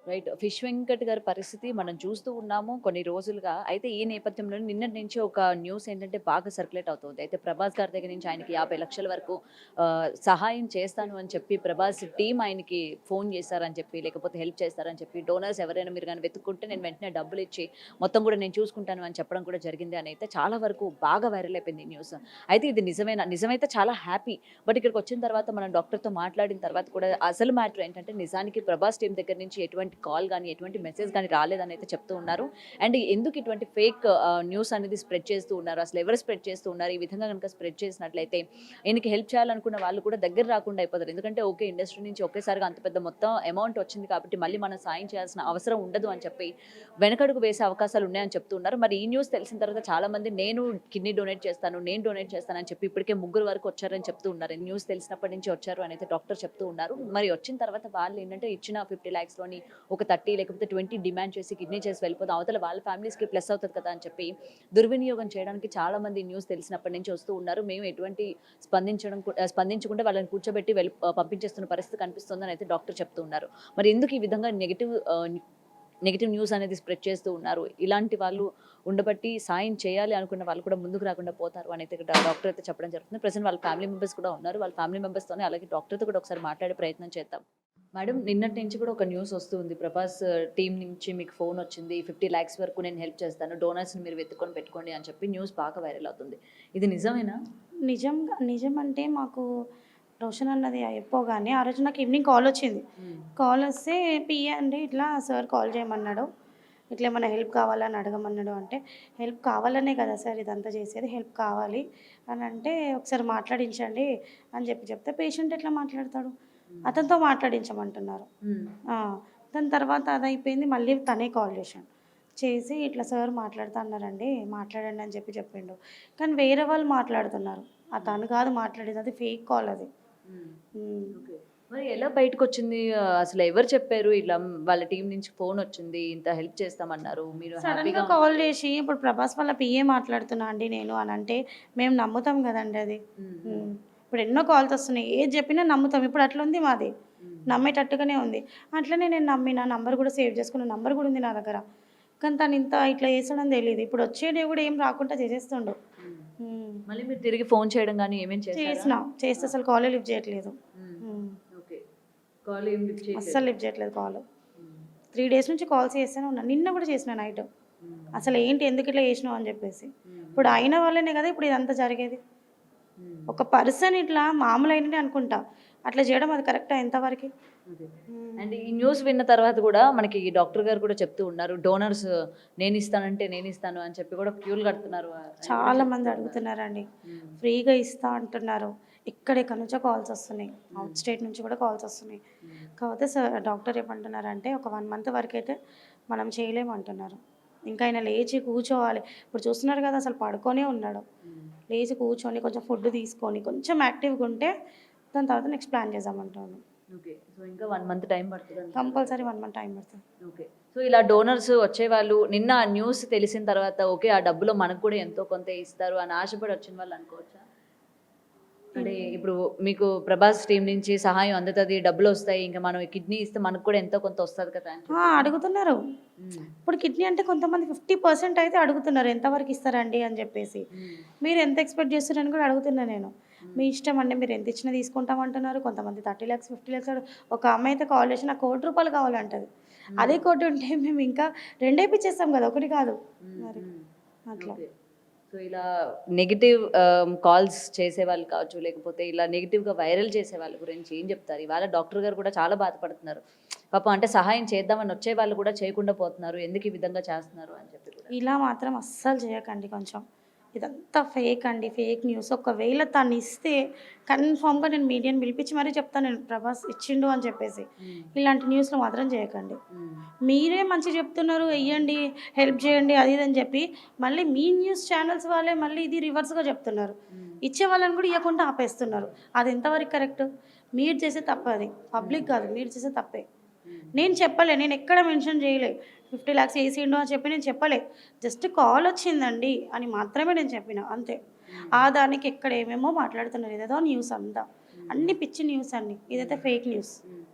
Right. 'Fish Venkat' గారి పరిస్థితి మనం చూస్తూ ఉన్నాము కొన్ని రోజులుగా. అయితే ఈ నేపథ్యంలో నిన్నటి నుంచి ఒక న్యూస్ ఏంటంటే బాగా సర్క్యులేట్ అవుతుంది. అయితే 'ప్రభాస్' గారి దగ్గర నుంచి ఆయనకి 50,00,000 వరకు సహాయం చేస్తాను అని చెప్పి 'ప్రభాస్' టీమ్ ఆయనకి ఫోన్ చేశారని చెప్పి, లేకపోతే హెల్ప్ చేస్తారని చెప్పి, డోనర్స్ ఎవరైనా మీరు గాని వెతుక్కుంటే నేను వెంటనే డబ్బులిచ్చి మొత్తం కూడా నేను చూసుకుంటాను అని చెప్పడం కూడా జరిగింది అని అయితే చాలా వరకు బాగా వైరల్ అయిపోయింది ఈ న్యూస్. అయితే ఇది నిజమేనా? నిజమైతే చాలా హ్యాపీ. బట్ ఇక్కడికొచ్చిన తర్వాత మనం డాక్టర్‌తో మాట్లాడిన తర్వాత కూడా అసలు మ్యాటర్ ఏంటంటే నిజానికి 'ప్రభాస్' టీమ్ దగ్గర నుంచి ఎటువంటి కాల్ గాని, ఎటువంటి మెసేజ్ గాని రాలేదని అయితే చెప్తూ ఉన్నారు. అండ్ ఎందుకు ఇటువంటి ఫేక్ న్యూస్ అనేది స్ప్రెడ్ చేస్తూ ఉన్నారు? అసలు ఎవరు స్ప్రెడ్ చేస్తూ ఉన్నారు? ఈ విధంగా గనుక స్ప్రెడ్ చేసినట్లయితే ఈయనకి హెల్ప్ చేయాలనుకున్న వాళ్ళు కూడా దగ్గర రాకుండా అయిపోతారు. ఎందుకంటే ఓకే, ఇండస్ట్రీ నుంచి ఒకేసారిగా అంత పెద్ద మొత్తం అమౌంట్ వచ్చింది కాబట్టి మళ్ళీ మనం సాయం చేయాల్సిన అవసరం ఉండదు అని చెప్పి వెనకడుగు వేసే అవకాశాలు ఉన్నాయని చెప్తూ ఉన్నారు. మరి ఈ న్యూస్ తెలిసిన తర్వాత చాలా మంది నేను కిడ్నీ డొనేట్ చేస్తాను, నేను డొనేట్ చేస్తానని చెప్పి ఇప్పటికే ముగ్గురు వరకు వచ్చారని చెప్తూ ఉన్నారు. ఈ న్యూస్ తెలిసినప్పటి నుంచి వచ్చారు అని అయితే డాక్టర్ చెప్తూ ఉన్నారు. మరి వచ్చిన తర్వాత వాళ్ళు ఏంటంటే ఇచ్చిన 50,00,000లోని ఒక 30 లేకపోతే 20 డిమాండ్ చేసి కిడ్నీ చేసి వెళ్ళిపోదాం, అవతల వాళ్ళ ఫ్యామిలీస్‌కి ప్లస్ అవుతది కదా అని చెప్పి దుర్వినియోగం చేయడానికి చాలా మంది న్యూస్ తెలిసినప్పటి నుంచి వస్తూ ఉన్నారు. మేము ఎటువంటి స్పందించకుండా వాళ్ళని కూర్చోబెట్టి పంపించేస్తున్న పరిస్థితి కనిపిస్తుందని అయితే డాక్టర్ చెప్తూ ఉన్నారు. మరి ఎందుకు ఈ విధంగా నెగెటివ్ న్యూస్ అనేది స్ప్రెడ్ చేస్తూ ఉన్నారు? ఇలాంటి వాళ్ళు ఉండబట్టి సాయం చేయాలి అనుకున్న వాళ్ళు కూడా ముందుకు రాకుండా పోతారు అని అయితే ఇక్కడ డాక్టర్ అయితే చెప్పడం జరుగుతుంది. ప్రెజెంట్ వాళ్ళ ఫ్యామిలీ మెంబర్స్ కూడా ఉన్నారు. వాళ్ళ ఫ్యామిలీ మెంబర్స్‌తోనే అలాగే డాక్టర్‌తో కూడా ఒకసారి మాట్లాడే ప్రయత్నం చేద్దాం. మేడం, నిన్నటి నుంచి కూడా ఒక న్యూస్ వస్తూ ఉంది. 'ప్రభాస్' టీమ్ నుంచి మీకు ఫోన్ వచ్చింది. 50,00,000 వరకు నేను హెల్ప్ చేస్తాను. డోనర్స్‌ని మీరు వెతుక్కొని పెట్టుకోండి అని చెప్పి న్యూస్ బాగా వైరల్ అవుతుంది. ఇది నిజమేనా? నిజమంటే మాకు రోషన్ అన్నది అయిపోగానే ఆ రోజు నాకు ఈవినింగ్ కాలొచ్చింది. హ్మ్. కాలొస్తే పిఏ అండి ఇట్లా సార్ కాల్ చేయమన్నాడు. ఇట్లా ఏమన్నా హెల్ప్ కావాలా అని అడగమన్నాడు అంటే, హెల్ప్ కావాలనే కదా సార్ ఇదంతా చేసేది. హెల్ప్ కావాలి అనంటే, ఒకసారి మాట్లాడించండి అని చెప్తే పేషెంట్ ఎట్లా మాట్లాడతాడు? హ్మ్. అతనితో మాట్లాడించమంటున్నారు. హ్మ్. ఆ! దాని తర్వాత అదయిపోయింది. మళ్ళీ తనే కాల్ చేశాడు. చేసి ఇట్లా సార్ మాట్లాడుతా అన్నారండి. మాట్లాడండి అని చెప్పిండు. కానీ వేరే వాళ్ళు మాట్లాడుతున్నారు. తను కాదు మాట్లాడేది. అది ఫేక్ కాల్ అది. హ్మ్. హ్మ్. ఓకే. మరి ఎలా బయటకొచ్చింది? అసలు ఎవరు చెప్పారు? ఇలా వాళ్ళ టీమ్ నుంచి ఫోనొచ్చింది. ఇంత హెల్ప్ చేస్తామన్నారు. మీరు సడెన్‌గా హ్యాపీగా కాల్ ఉన్నారు. చేసి ఇప్పుడు 'ప్రభాస్' వాళ్ళ పిఏ మాట్లాడుతున్నా అండి నేను అనంటే, మేము నమ్ముతాం గదండీ అది. హ్మ్. హ్మ్. హ్మ్. ఇప్పుడు ఎన్నో కాల్స్ వస్తున్నాయి. ఏది చెప్పినా నమ్ముతాం. ఇప్పుడు అట్లుంది మాది. హ్మ్. నమ్మేటట్టుగానే ఉంది. అట్లనే నేను నమ్మిన. నంబర్ గూడా సేవ్ చేసుకున్న. నంబర్ గూడా ఉంది నా దగ్గర. కానీ తను ఇంత ఇట్లా చేస్తాడని తెలీదు. ఇప్పుడు వచ్చేటివి గూడా ఏం రాకుండా చేసేస్తుండు. హ్మ్. హ్మ్. మళ్ళీ మీరు తిరిగి ఫోన్ చేయడం గాని ఏమేం చేశారా? చేస్తే ఆ! అసలు కాలే లిఫ్ట్ చేయట్లేదు. హ్మ్. హ్మ్. ఓకే. కాల్ ఏం లిఫ్ట్ అస్సలు చేయట్లేదు. లిఫ్ట్ చేయట్లేదు కాల్. హ్మ్. 3 డేస్ నుంచి కాల్స్ చేస్తూనే ఉన్నా. నిన్న గూడా చేసిన నైట్. హ్మ్. అసలేంటి ఎందుకిట్లా చేసినావు అని జెప్పేసి. హ్మ్. ఇప్పుడు హ్మ్. ఆయన వల్లనే గదా ఇప్పుడు ఇదంతా జరిగేది. హ్మ్. ఒక పర్సన్ ఇట్లా మామూలైననే అనుకుంటా. అట్లా జేయడం అది కరెక్టా ఎంతవరకి? ఓకే. హ్మ్. అండ్ ఈ న్యూస్ విన్న తర్వాత గూడా మనకి డాక్టర్ గారు కూడా చెప్తూ ఉన్నారు. డోనర్స్ నేనిస్తానంటే నేనిస్తాను అని చెప్పి కూడా క్యూలు కడుతున్నారు అని కూడా చాలా మంది చెప్తూ ఉన్నారు. అడుగుతున్నారండి. హ్మ్. ఫ్రీగా ఇస్తా అంటున్నారు. ఎక్కడెక్కడి నుంచో కాల్స్ ఒస్తున్నాయి. హ్మ్. ఔట్ స్టేట్ నుంచి గూడా కాల్స్ ఒస్తున్నాయి. హ్మ్. కాపోతే డాక్టర్ ఏమంటున్నారంటే ఒక 1 మంత్ వరకైతే మనం చేయలేమంటున్నారు. ఇంకా ఆయన లేచి కూర్చోవాలి. ఇప్పుడు చూస్తున్నారు గదా! అసలు పడుకొనే ఉన్నాడు. హ్మ్. లేచి కూర్చొని కొంచెం ఫుడ్ తీసుకొని కొంచెం యాక్టివ్‌గుంటే దాని తర్వాత నెక్స్ట్ ప్లాన్ చేద్దామంటాను. ఓకే. సో, ఇంకా 1 మంత్ టైం పడతదంటున్నారు కంపల్సరీ అయితే. 1 మంత్ టైం పడతది. ఓకే. సో, ఇలా డోనర్స్ వచ్చేవాళ్ళు నిన్న ఆ న్యూస్ తెలిసిన తర్వాత ఓకే, ఆ డబ్బులో మనకు కూడా ఎంతో కొంత ఇస్తారు అని ఆశపడి వచ్చిన వాళ్ళు అనుకోవచ్చా? అంటే హ్మ్. ఇప్పుడు మీకు 'ప్రభాస్' టీమ్ నుంచి సహాయం అందుతది, డబ్బులొస్తాయి. ఇంక మనం ఈ కిడ్నీ ఇస్తే మనకు కూడా ఎంతో కొంత వస్తది కదా అని చెప్పి. అడుగుతున్నారు. హ్మ్. ఇప్పుడు కిడ్నీ అంటే కొంతమంది 50% అయితే అడుగుతున్నారు. ఎంతవరకు ఇస్తారండి అని జెప్పేసి. హ్మ్. మీరు ఎంత ఎక్స్‌పెక్ట్ చేస్తున్నారని కూడా అడుగుతున్నా నేను. మీ హ్మ్. ఇష్టం అండి. మీరు ఎంత ఇచ్చినా తీసుకుంటాం అంటున్నారు. కొంతమంది 30,00,000, 50,00,000 ఒక అమ్మాయి అయితే కాల్ చేసి నాకు ₹1,00,00,000 కావాలంటది. హ్మ్. అదే 1,00,00,000 ఉంటే మేము ఇంకా రెండేపిచ్చేస్తాం కదా! ఒకటి కాదు. హ్మ్. మరి హ్మ్. అట్లా. ఓకే. సో, ఇలా నెగెటివ్ కాల్స్ చేసేవాళ్ళు కావచ్చు, లేకపోతే ఇలా నెగెటివ్‌గా వైరల్ చేసే వాళ్ళ గురించి ఏం చెప్తారు? ఇవాళ డాక్టర్ గారు కూడా చాలా బాధపడుతున్నారు. పాపం అంటే సహాయం చేద్దామని వచ్చేవాళ్ళు కూడా చేయకుండా పోతున్నారు. ఎందుకు ఈ విధంగా చేస్తున్నారు అని చెప్పి కూడా. ఇలా మాత్రం అస్సలు చేయకండి కొంచెం. ఇదంతా ఫేక్ అండి. Fake news. ఒకవేళ తనిస్తే కన్ఫర్మ్‌గా నేను మీడియాని పిలిపించి మరీ చెప్తాను నేను. 'ప్రభాస్' ఇచ్చిండు అని చెప్పేసి. హ్మ్. ఇలాంటి న్యూస్‌లు మాత్రం చేయకండి. హ్మ్. మీరే మంచిగా చెప్తున్నారు ఎయ్యండి, హెల్ప్ చేయండి అది ఇది అని చెప్పి, మళ్ళీ మీ న్యూస్ ఛానెల్స్ వాళ్ళే మళ్ళీ ఇది రివర్స్‌గా చెప్తున్నారు. హ్మ్. ఇచ్చే వాళ్ళని కూడా ఇయ్యకుండా ఆపేస్తున్నారు. అది ఎంతవరకు కరెక్ట్? మీరు చేసే తప్పది. హ్మ్. పబ్లిక్ కాదు. మీరు చేసే తప్పే. హ్మ్. నేను చెప్పలే. నేనెక్కడ మెన్షన్ చేయలే. 50,00,000 ఏసిండు అని చెప్పి నేను చెప్పలే. జస్ట్ కాలొచ్చిందండి అని మాత్రమే నేను చెప్పిన. అంతే. హ్మ్. దానికి ఎక్కడ ఏమేమో మాట్లాడుతున్నారు. ఇదేదో న్యూస్ అంతా. హ్మ్. అన్ని పిచ్చి న్యూస్ అన్ని. ఇదైతే హ్మ్. Fake news. హ్మ్.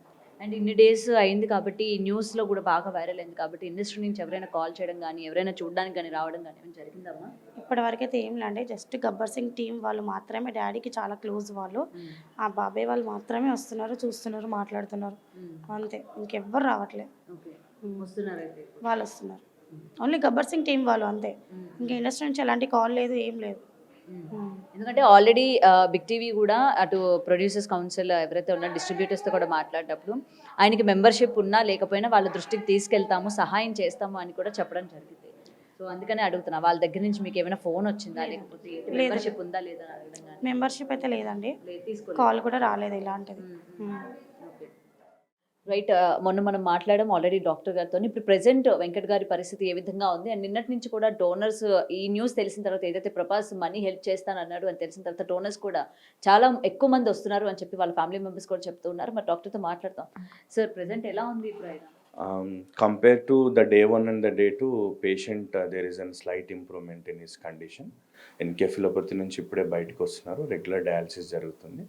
అండ్ ఇన్ని డేస్ అయింది కాబట్టి ఈ న్యూస్లో కూడా బాగా వైరల్ అయింది కాబట్టి ఇండస్ట్రీ నుంచి ఎవరైనా కాల్ చేయడం కానీ ఎవరైనా చూడడానికి కానీ రావడం కానీ ఏమైనా జరిగిందమ్మా? ఇప్పటివరకైతే ఏం లేండి. జస్ట్ 'గబ్బర్ సింగ్' టీం వాళ్ళు మాత్రమే, డ్యాడీకి చాలా క్లోజ్ వాళ్ళు. ఆ బాబాయ్ వాళ్ళు మాత్రమే వస్తున్నారు, చూస్తున్నారు, మాట్లాడుతున్నారు. అంతే. ఇంకెవ్వరు రావట్లే. ఓకే, హ్మ్. వస్తున్నారైతే. వాళ్ళు వస్తున్నారు. ఓన్లీ 'గబ్బర్ సింగ్' టీం వాళ్ళు అంతే. ఇంకా ఇండస్ట్రీ నుంచి ఎలాంటి కాల్ లేదు, ఏం లేదు. హ్మ్. ఎందుకంటే ఆల్రెడీ బిగ్ టీవీ కూడా అటు ప్రొడ్యూసర్స్ కౌన్సిల్ ఎవరైతే ఉన్నారో డిస్ట్రిబ్యూటర్స్తో కూడా మాట్లాడేటప్పుడు ఆయనకి మెంబర్షిప్ ఉన్నా లేకపోయినా వాళ్ళ దృష్టికి తీసుకెళ్తాము, సహాయం చేస్తాము అని కూడా చెప్పడం జరిగింది. సో అందుకనే అడుగుతున్నా, వాళ్ళ దగ్గర నుంచి మీకు ఏమైనా ఫోన్ వచ్చిందా లేకపోతే మెంబర్షిప్ ఉందా లేదా అని అడగడం కానీ? మెంబర్షిప్ అయితే లేదండి. లేదు, తీసుకోలేదు. కాల్ కూడా రాలేదు ఇలాంటిది. హ్మ్. Okay, right. మొన్న మనం మాట్లాడడం ఆల్రెడీ డాక్టర్ గారితో. ఇప్పుడు ప్రెసెంట్ వెంకట్ గారి పరిస్థితి ఏ విధంగా ఉంది? అండ్ నిన్నటి నుంచి కూడా డోనర్స్ ఈ న్యూస్ తెలిసిన తర్వాత ఏదైతే ప్రభాస్ మనీ హెల్ప్ చేస్తానన్నాడు అని తెలిసిన తర్వాత డోనర్స్ కూడా చాలా ఎక్కువ మంది వస్తున్నారు అని చెప్పి వాళ్ళ ఫ్యామిలీ మెంబర్స్ కూడా చెప్తూ ఉన్నారు. మరి డాక్టర్తో మాట్లాడతాం. సార్ ప్రెసెంట్ ఎలా ఉంది ఇప్పుడు ఆయన? Compared to the day 1 and the day 2, patient there is a slight improvement in his condition. ఎన్కెఫిలోపతి నుంచి ఇప్పుడే బయటకు వస్తున్నారు, రెగ్యులర్ డయాలసిస్ జరుగుతుంది,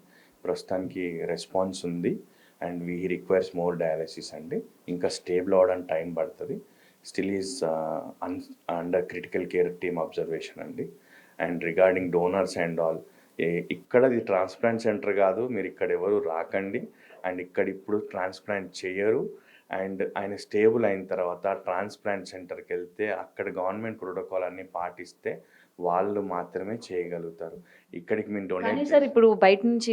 ప్రస్తుతానికి రెస్పాన్స్ ఉంది and we requires more dialysis అండి. ఇంకా స్టేబుల్ అవ్వడానికి టైం పడుతుంది. Still is under critical care team observation అండి. And regarding donors and all, ఇక్కడది ట్రాన్స్ప్లాంట్ సెంటర్ కాదు, మీరు ఇక్కడ ఎవరు రాకండి అండ్ ఇక్కడ ఇప్పుడు ట్రాన్స్ప్లాంట్ చేయరు. అండ్ ఆయన స్టేబుల్ అయిన తర్వాత ట్రాన్స్ప్లాంట్ సెంటర్కి వెళ్తే అక్కడ గవర్నమెంట్ ప్రోటోకాల్ అన్ని పాటిస్తే వాళ్ళు మాత్రమే చేయగలుగుతారు. ఇక్కడికి మేము కానీ డొనేట్ సార్ ఇప్పుడు బయట నుంచి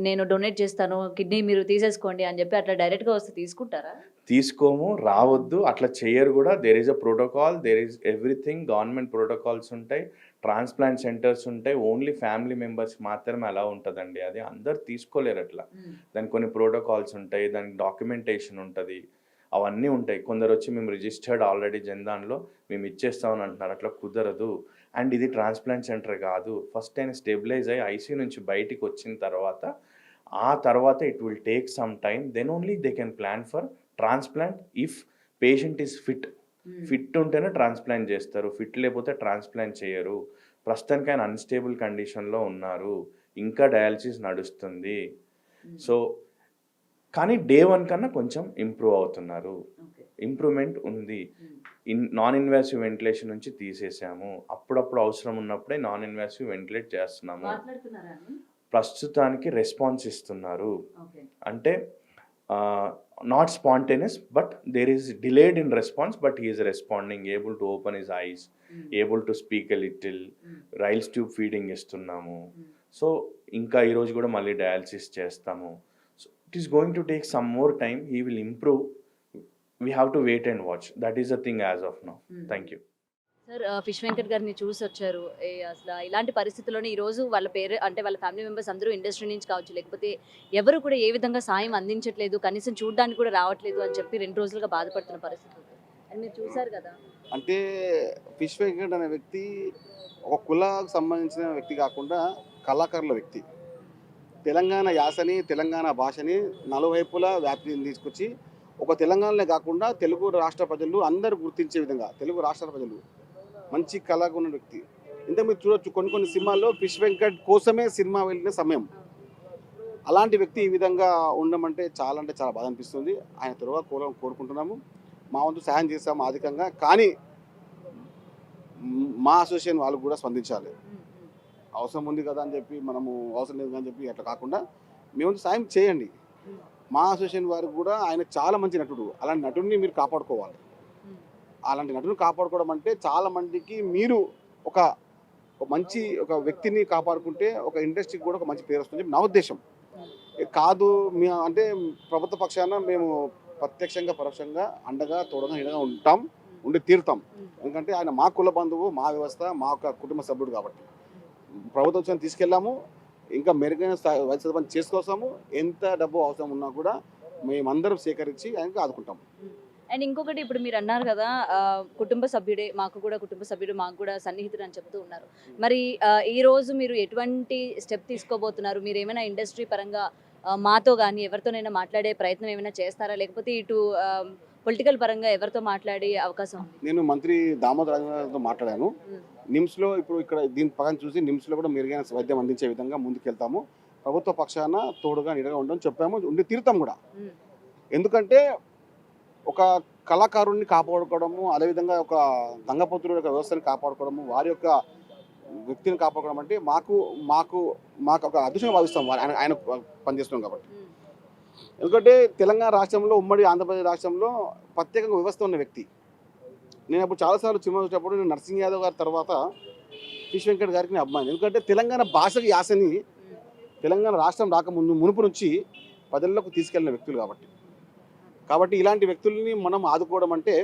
నేను డొనేట్ చేస్తాను, కిడ్నీ మీరు తీసేసుకోండి అని చెప్పి అట్లా డైరెక్ట్గా వస్తే తీసుకుంటారా? తీసుకోము, రావద్దు, అట్లా చేయరు కూడా. There is a protocol, there is everything, government protocols ఉంటాయి, ట్రాన్స్ప్లాంట్ సెంటర్స్ ఉంటాయి. ఓన్లీ ఫ్యామిలీ మెంబర్స్ మాత్రమే అలా ఉంటుందండి. అది అందరు తీసుకోలేరు అట్లా. దానికి కొన్ని ప్రోటోకాల్స్ ఉంటాయి, దానికి డాక్యుమెంటేషన్ ఉంటుంది, అవన్నీ ఉంటాయి. కొందరు వచ్చి మేము రిజిస్టర్డ్ ఆల్రెడీ జన్దాన్లో మేము ఇచ్చేస్తామని అంటున్నారు, అట్లా కుదరదు. అండ్ ఇది ట్రాన్స్ప్లాంట్ సెంటర్ కాదు. ఫస్ట్ ఆయన స్టెబిలైజ్ అయ్యి ఐసీయూ నుంచి బయటికి వచ్చిన తర్వాత ఆ తర్వాత it will take some time, then only they can plan for transplant if patient is fit ఉంటేనే ట్రాన్స్ప్లాంట్ చేస్తారు, ఫిట్ లేకపోతే ట్రాన్స్ప్లాంట్ చేయరు. ప్రస్తుతానికి ఆయన అన్స్టేబుల్ కండిషన్లో ఉన్నారు, ఇంకా డయాలసిస్ నడుస్తుంది. సో కానీ డే 1 కన్నా కొంచెం ఇంప్రూవ్ అవుతున్నారు, ఇంప్రూవ్మెంట్ ఉంది. నాన్ ఇన్వాసివ్ వెంటిలేషన్ నుంచి తీసేసాము, అప్పుడప్పుడు అవసరం ఉన్నప్పుడే నాన్ ఇన్వాసివ్ వెంటిలేట్ చేస్తున్నాము. ప్రస్తుతానికి రెస్పాన్స్ ఇస్తున్నారు, అంటే not spontaneous but there is delayed in response, but he is responding, able to open his eyes, able to speak a little, Ryle's tube feeding ఇస్తున్నాము. So ఇంకా ఈరోజు కూడా మళ్ళీ డయాలసిస్ చేస్తాము. So it is going to take some more time, he will improve. We have to wait and watch, that is the thing as of now. Thank you. Sir fish Venkat గారిని చూసి వచ్చారు. అసలు ఇలాంటి పరిస్థితుల్లోనే ఈరోజు వాళ్ళ అంటే వాళ్ళ ఫ్యామిలీ మెంబర్స్ అందరూ ఇండస్ట్రీ నుంచి కావచ్చు, లేకపోతే ఎవరు కూడా ఏ విధంగా సాయం అందించట్లేదు, కనీసం చూడడానికి కూడా రావట్లేదు అని చెప్పి 2 రోజులుగా బాధపడుతున్న పరిస్థితి అని మీరు చూశారు కదా. అంటే ఫిష్ వెంకట్ అనే వ్యక్తి ఒక కులాకు సంబంధించిన వ్యక్తి కాకుండా కళాకారుల వ్యక్తి. తెలంగాణ యాసని, తెలంగాణ భాషని నలువైపులా వ్యాప్తి తీసుకొచ్చి ఒక తెలంగాణలో కాకుండా తెలుగు రాష్ట్ర ప్రజలు అందరూ గుర్తించే విధంగా, తెలుగు రాష్ట్ర ప్రజలు మంచి కళగా ఉన్న వ్యక్తి. ఇంత మీరు చూడొచ్చు కొన్ని సినిమాల్లో ఫిష్ వెంకట్ కోసమే సినిమా వెళ్ళిన సమయం. అలాంటి వ్యక్తి ఈ విధంగా ఉండమంటే చాలా బాధ అనిపిస్తుంది. ఆయన త్వరగా కోరుకుంటున్నాము. మా వంతు సహాయం చేస్తాము అధికంగా, కానీ మా అసోసియేషన్ వాళ్ళు కూడా స్పందించాలి. అవసరం ఉంది కదా అని చెప్పి మనము అవసరం లేదు అని చెప్పి అట్లా కాకుండా మీ వంతు సాయం చేయండి. మా అసోసియేషన్ వారికి కూడా ఆయన చాలా మంచి నటుడు, అలాంటి నటుడిని మీరు కాపాడుకోవాలి. అలాంటి నటుని కాపాడుకోవడం అంటే చాలా మందికి మీరు ఒక మంచి ఒక వ్యక్తిని కాపాడుకుంటే ఒక ఇండస్ట్రీకి కూడా ఒక మంచి పేరు వస్తుంది నా ఉద్దేశం. కాదు అంటే ప్రభుత్వ పక్షాన మేము ప్రత్యక్షంగా పరోక్షంగా అండగా తోడుగా నీడగా ఉండి తీరుతాం. ఎందుకంటే ఆయన మా కుల బంధువు, మా వ్యవస్థ, మా యొక్క కుటుంబ సభ్యుడు కాబట్టి ప్రభుత్వం తీసుకెళ్ళాము. ఇంకా మెరుగైన వైద్య సదుపాయం చేసుకొస్తాము. ఎంత డబ్బు అవసరం ఉన్నా కూడా మేమందరం సేకరించి ఆయనకు ఆదుకుంటాము. అండ్ ఇంకొకటి, ఇప్పుడు మీరు అన్నారు కదా కుటుంబ సభ్యుడే, మాకు కూడా కుటుంబ సభ్యుడు, మాకు కూడా సన్నిహితుడు అని చెప్తూ ఉన్నారు. మరి ఈ రోజు మీరు ఎటువంటి స్టెప్ తీసుకోబోతున్నారు? మీరు ఏమైనా ఇండస్ట్రీ పరంగా మాతో కానీ ఎవరితోనైనా మాట్లాడే ప్రయత్నం ఏమైనా చేస్తారా, లేకపోతే ఇటు పొలిటికల్ పరంగా ఎవరితో మాట్లాడే అవకాశం ఉంది? నేను మంత్రి దామోదర్ రాజతో మాట్లాడాను. నిమ్స్లో ఇప్పుడు ఇక్కడ దీని పక్కన చూసి నిమ్స్లో కూడా మెరుగైన వైద్యం అందించే విధంగా ముందుకెళ్తాము. ప్రభుత్వ పక్షాన తోడుగా నీడగా ఉండని చెప్పాము, ఉండి తీరుతాం కూడా. ఎందుకంటే ఒక కళాకారుణ్ణి కాపాడుకోవడము, అదేవిధంగా ఒక గంగపుత్రుడి యొక్క వ్యవస్థని కాపాడుకోవడము, వారి యొక్క వ్యక్తిని కాపాడుకోవడం అంటే మాకు మాకు మాకు ఒక అదృష్టంగా భావిస్తాం ఆయన పనిచేస్తున్నాం కాబట్టి. ఎందుకంటే తెలంగాణ రాష్ట్రంలో, ఉమ్మడి ఆంధ్రప్రదేశ్ రాష్ట్రంలో ప్రత్యేకంగా వ్యవస్థ ఉన్న వ్యక్తి. నేను అప్పుడు చాలాసార్లు సినిమా చూసేటప్పుడు నేను నరసింహ యాదవ్ గారి తర్వాత ఫిష్ వెంకట్ గారికి నేను అభిమాని. ఎందుకంటే తెలంగాణ భాషకి యాసని తెలంగాణ రాష్ట్రం రాకముందు మునుపు నుంచి ప్రజల్లోకి తీసుకెళ్లిన వ్యక్తులు కాబట్టి ఇలాంటి వ్యక్తుల్ని మనం ఆదుకోవడం అంటే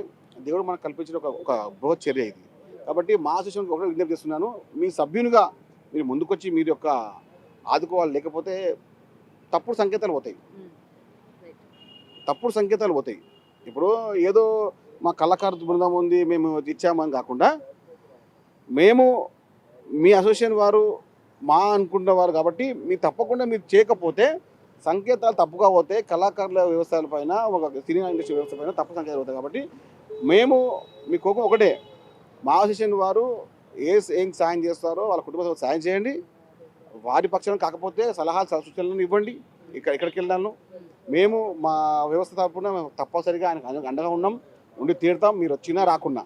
దేవుడు మనకు కల్పించిన ఒక బృహత్ చర్య ఇది. కాబట్టి మా అసోసియేషన్కి ఒకటే విజ్ఞప్తి చేస్తున్నాను, మీ సభ్యునిగా మీరు ముందుకొచ్చి మీరు యొక్క ఆదుకోవాలి. లేకపోతే తప్పుడు సంకేతాలు పోతాయి. ఇప్పుడు ఏదో మా కళాకారు బృందం ఉంది మేము ఇచ్చామని కాకుండా, మేము మీ అసోసియేషన్ వారు మా అనుకుంటున్నవారు కాబట్టి మీరు తప్పకుండా మీరు చేయకపోతే సంకేతాలు తప్పుగా పోతాయి. కళాకారుల వ్యవస్థలపైన, ఒక సినీ ఇండస్ట్రీ వ్యవస్థ పైన తప్పు సంకేతాలు అవుతాయి. కాబట్టి మేము మీ కోపం ఒకటే, మా అసోసియేషన్ వారు ఏం సాయం చేస్తారో వాళ్ళ కుటుంబ సభ్యులకు సాయం చేయండి. వారి పక్షాన కాకపోతే సలహాలు సూచనలను ఇవ్వండి. ఎక్కడికి వెళ్ళాను మేము మా వ్యవస్థ తరపున మేము తప్పనిసరిగా ఆయనకు అండగా ఉన్నాం, ఉండి తీరుతాం. మీరు వచ్చినా రాకున్నా,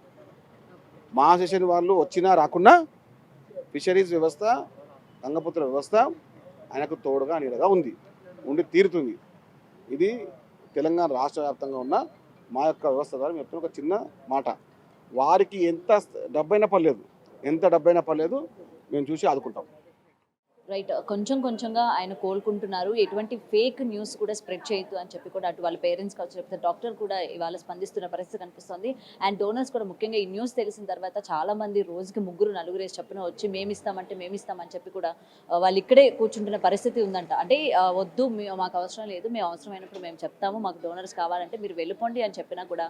మా అసోసియేషన్ వాళ్ళు వచ్చినా రాకున్నా ఫిషరీస్ వ్యవస్థ, గంగపుత్ర వ్యవస్థ ఆయనకు తోడుగా నీడగా ఉండి తీరుతుంది. ఇది తెలంగాణ రాష్ట్ర వ్యాప్తంగా ఉన్న మా యొక్క వ్యవస్థ ద్వారా మేము ఒక చిన్న మాట, వారికి ఎంత డబ్బైనా పర్లేదు మేము చూసి ఆదుకుంటాం. రైట్. కొంచెంగా ఆయన కోలుకుంటున్నారు. ఎటువంటి ఫేక్ న్యూస్ కూడా స్ప్రెడ్ చేయొద్దు అని చెప్పి కూడా అటు వాళ్ళ పేరెంట్స్ కావచ్చు, లేకపోతే డాక్టర్ కూడా ఇవాళ స్పందిస్తున్న పరిస్థితి కనిపిస్తుంది. అండ్ డోనర్స్ కూడా ముఖ్యంగా ఈ న్యూస్ తెలిసిన తర్వాత చాలా మంది రోజుకి 3-4 చొప్పున వచ్చి మేమిస్తామని చెప్పి కూడా వాళ్ళు ఇక్కడే కూర్చుంటున్న పరిస్థితి ఉందంట. అంటే వద్దు, మాకు అవసరం లేదు, మేము అవసరమైనప్పుడు మేము చెప్తాము, మాకు డోనర్స్ కావాలంటే మీరు వెళ్ళిపోండి అని చెప్పినా కూడా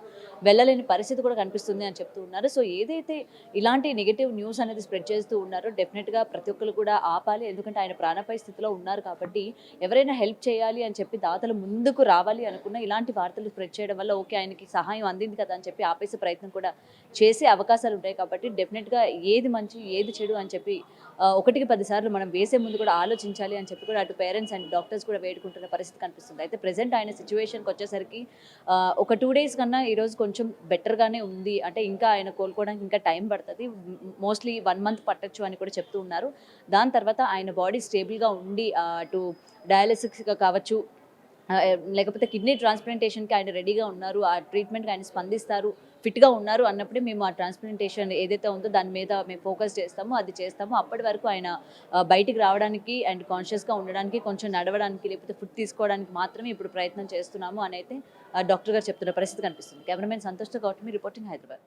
వెళ్ళలేని పరిస్థితి కూడా కనిపిస్తుంది అని చెప్తూ ఉన్నారు. సో ఏదైతే ఇలాంటి నెగిటివ్ న్యూస్ అనేది స్ప్రెడ్ చేస్తూ ఉన్నారో డెఫినెట్గా ప్రతి ఒక్కరు కూడా ఆపాలి. ఎందుకంటే ఆయన ప్రాణాపాయ స్థితిలో ఉన్నారు కాబట్టి ఎవరైనా హెల్ప్ చేయాలి అని చెప్పి దాతలు ముందుకు రావాలి అనుకున్న ఇలాంటి వార్తలు స్ప్రెడ్ చేయడం వల్ల ఓకే ఆయనకి సహాయం అందింది కదా అని చెప్పి ఆపేసే ప్రయత్నం కూడా చేసే అవకాశాలు ఉంటాయి. కాబట్టి డెఫినెట్గా ఏది మంచి ఏది చెడు అని చెప్పి 1కి 10 సార్లు మనం వేసే ముందు కూడా ఆలోచించాలి అని చెప్పి కూడా అటు పేరెంట్స్ అండ్ డాక్టర్స్ కూడా వేడుకుంటున్న పరిస్థితి కనిపిస్తుంది. అయితే ప్రెసెంట్ ఆయన సిచ్యువేషన్కి వచ్చేసరికి ఒక 2 డేస్ కన్నా ఈరోజు కొంచెం బెటర్గానే ఉంది. అంటే ఇంకా ఆయన కోలుకోవడానికి ఇంకా టైం పడుతుంది, మోస్ట్లీ 1 మంత్ పట్టొచ్చు అని కూడా చెప్తూ ఉన్నారు. దాని తర్వాత ఆయన బాడీ స్టేబుల్గా ఉండి అటు డయాలసిస్ కావచ్చు, లేకపోతే కిడ్నీ ట్రాన్స్ప్లాంటేషన్కి ఆయన రెడీగా ఉన్నారు, ఆ ట్రీట్మెంట్కి ఆయన స్పందిస్తారు, ఫిట్గా ఉన్నారు అన్నప్పుడే మేము ఆ ట్రాన్స్ప్లాంటేషన్ ఏదైతే ఉందో దాని మీద మేము ఫోకస్ చేస్తాము, అది చేస్తాము. అప్పటి వరకు ఆయన బయటికి రావడానికి అండ్ కాన్షియస్గా ఉండడానికి, కొంచెం నడవడానికి, లేకపోతే ఫుడ్ తీసుకోవడానికి మాత్రమే ఇప్పుడు ప్రయత్నం చేస్తున్నాము అని అయితే డాక్టర్ గారు చెప్తున్న పరిస్థితి కనిపిస్తుంది. కెమెరామెన్ సంతోష్తో గౌతమి రిపోర్టింగ్, హైదరాబాద్.